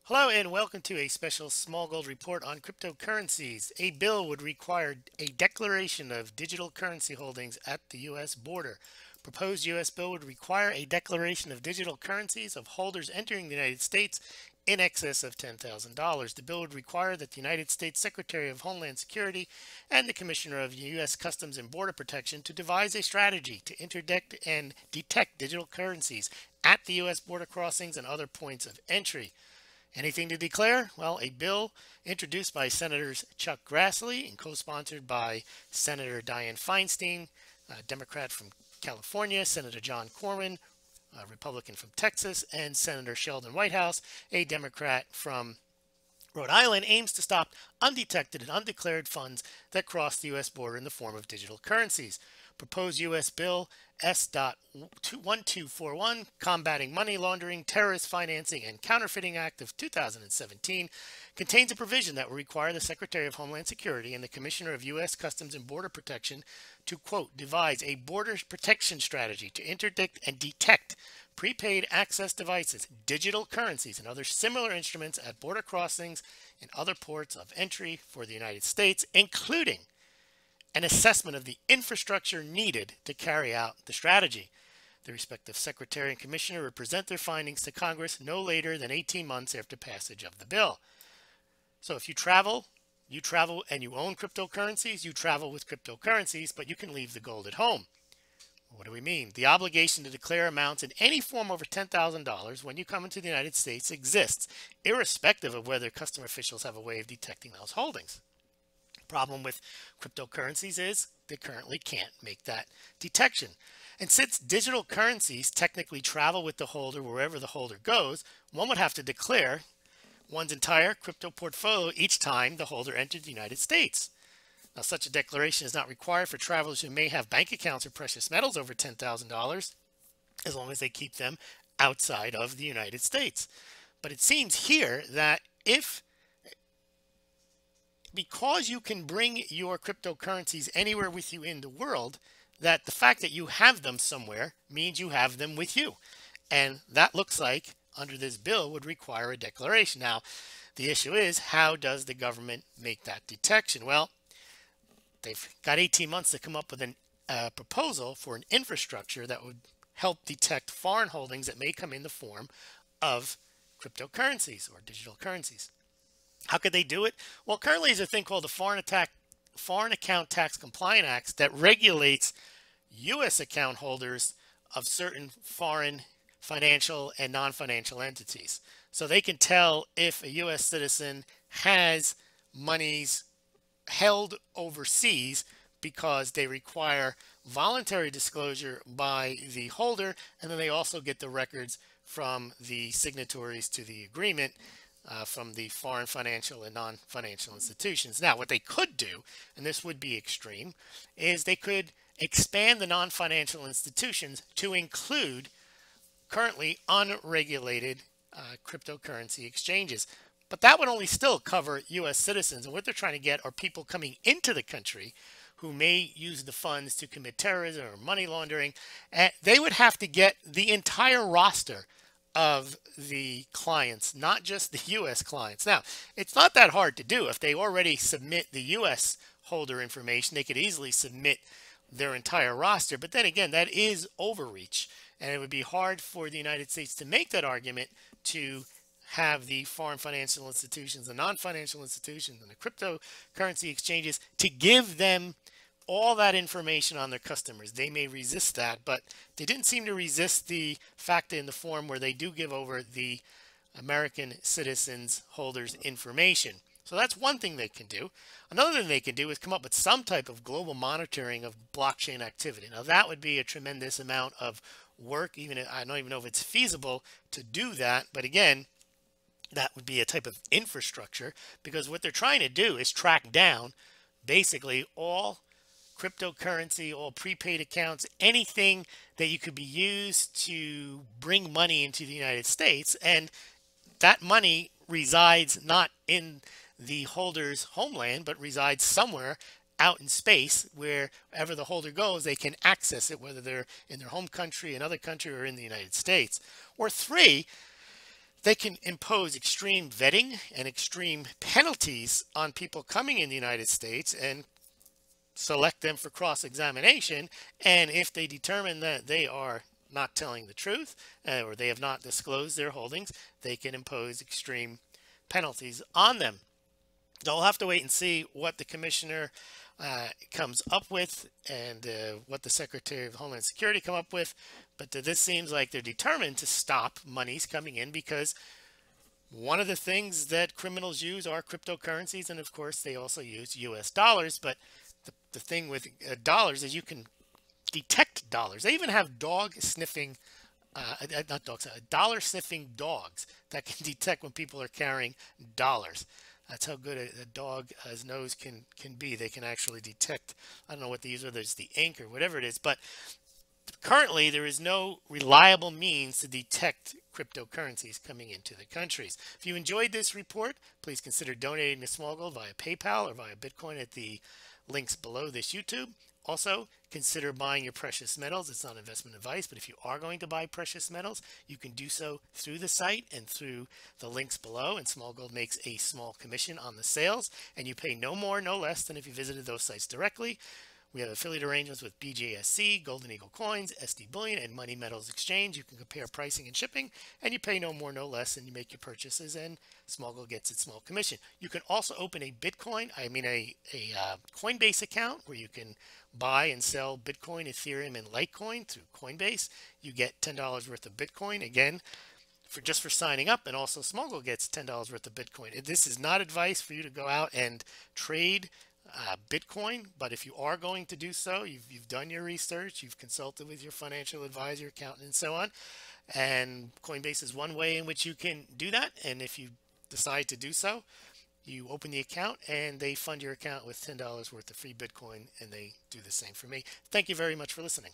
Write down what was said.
Hello and welcome to a special Smaulgld report on cryptocurrencies. A bill would require a declaration of digital currency holdings at the U.S. border. Proposed U.S. bill would require a declaration of digital currencies of holders entering the United States in excess of $10,000. The bill would require that the United States Secretary of Homeland Security and the Commissioner of U.S. Customs and Border Protection to devise a strategy to interdict and detect digital currencies at the U.S. border crossings and other points of entry. Anything to declare? Well, a bill introduced by Senators Chuck Grassley and co-sponsored by Senator Dianne Feinstein, a Democrat from California, Senator John Corwin, a Republican from Texas, and Senator Sheldon Whitehouse, a Democrat from Rhode Island, aims to stop undetected and undeclared funds that cross the U.S. border in the form of digital currencies. Proposed U.S. Bill S.1241, Combating Money Laundering, Terrorist Financing, and Counterfeiting Act of 2017, contains a provision that will require the Secretary of Homeland Security and the Commissioner of U.S. Customs and Border Protection to, quote, devise a border protection strategy to interdict and detect prepaid access devices, digital currencies, and other similar instruments at border crossings and other ports of entry for the United States, including an assessment of the infrastructure needed to carry out the strategy. The respective Secretary and Commissioner will present their findings to Congress no later than 18 months after passage of the bill. So if you travel and you own cryptocurrencies, you travel with cryptocurrencies, but you can leave the gold at home. What do we mean? The obligation to declare amounts in any form over $10,000 when you come into the United States exists, irrespective of whether custom officials have a way of detecting those holdings. Problem with cryptocurrencies is they currently can't make that detection. And since digital currencies technically travel with the holder wherever the holder goes, one would have to declare one's entire crypto portfolio each time the holder entered the United States. Now, such a declaration is not required for travelers who may have bank accounts or precious metals over $10,000, as long as they keep them outside of the United States. But it seems here that because you can bring your cryptocurrencies anywhere with you in the world, that the fact that you have them somewhere means you have them with you. And that looks like, under this bill, would require a declaration. Now, the issue is, how does the government make that detection? Well, they've got 18 months to come up with a proposal for an infrastructure that would help detect foreign holdings that may come in the form of cryptocurrencies or digital currencies. How could they do it? Well, currently there's a thing called the Foreign Account Tax Compliance Act that regulates U.S. account holders of certain foreign financial and non-financial entities. So they can tell if a U.S. citizen has monies held overseas because they require voluntary disclosure by the holder, and then they also get the records from the signatories to the agreement from the foreign financial and non-financial institutions. Now, what they could do, and this would be extreme, is they could expand the non-financial institutions to include currently unregulated cryptocurrency exchanges. But that would only still cover U.S. citizens. And what they're trying to get are people coming into the country who may use the funds to commit terrorism or money laundering. And they would have to get the entire roster of the clients, not just the U.S. clients. Now, it's not that hard to do. If they already submit the U.S. holder information, they could easily submit their entire roster. But then again, that is overreach. And it would be hard for the United States to make that argument to have the foreign financial institutions, the non-financial institutions, and the cryptocurrency exchanges to give them all that information on their customers. They may resist that, but they didn't seem to resist the fact in the form where they do give over the American citizens holders information. So that's one thing they can do. Another thing they can do is come up with some type of global monitoring of blockchain activity. Now that would be a tremendous amount of work. I don't even know if it's feasible to do that, but again, that would be a type of infrastructure, because what they're trying to do is track down basically all cryptocurrency, all prepaid accounts, anything that you could be used to bring money into the United States. And that money resides not in the holder's homeland, but resides somewhere out in space. Wherever the holder goes, they can access it, whether they're in their home country, another country, or in the United States. Or three, they can impose extreme vetting and extreme penalties on people coming in the United States and select them for cross-examination. And if they determine that they are not telling the truth, or they have not disclosed their holdings, they can impose extreme penalties on them. So we'll have to wait and see what the commissioner comes up with, and what the Secretary of Homeland Security come up with. But this seems like they're determined to stop monies coming in, because one of the things that criminals use are cryptocurrencies, and of course they also use US dollars. But the thing with dollars is you can detect dollars. They even have dog sniffing, not dogs, dollar sniffing dogs that can detect when people are carrying dollars. That's how good a dog's nose can be. They can actually detect, I don't know what they use, whether it's the ink or whatever it is, but currently there is no reliable means to detect cryptocurrencies coming into the countries. If you enjoyed this report, please consider donating to Smaulgld via PayPal or via Bitcoin at the links below this YouTube. Also, consider buying your precious metals. It's not investment advice, but if you are going to buy precious metals, you can do so through the site and through the links below. And Smaulgld makes a small commission on the sales, and you pay no more, no less than if you visited those sites directly. We have affiliate arrangements with BJSC, Golden Eagle Coins, SD Bullion, and Money Metals Exchange. You can compare pricing and shipping, and you pay no more, no less, and you make your purchases, and Smaulgld gets its small commission. You can also open a Coinbase account where you can buy and sell Bitcoin, Ethereum, and Litecoin through Coinbase. You get $10 worth of Bitcoin, again, for signing up, and also Smaulgld gets $10 worth of Bitcoin. This is not advice for you to go out and trade Bitcoin, but if you are going to do so, you've done your research, you've consulted with your financial advisor, accountant, and so on. And Coinbase is one way in which you can do that. And if you decide to do so, you open the account and they fund your account with $10 worth of free Bitcoin, and they do the same for me. Thank you very much for listening.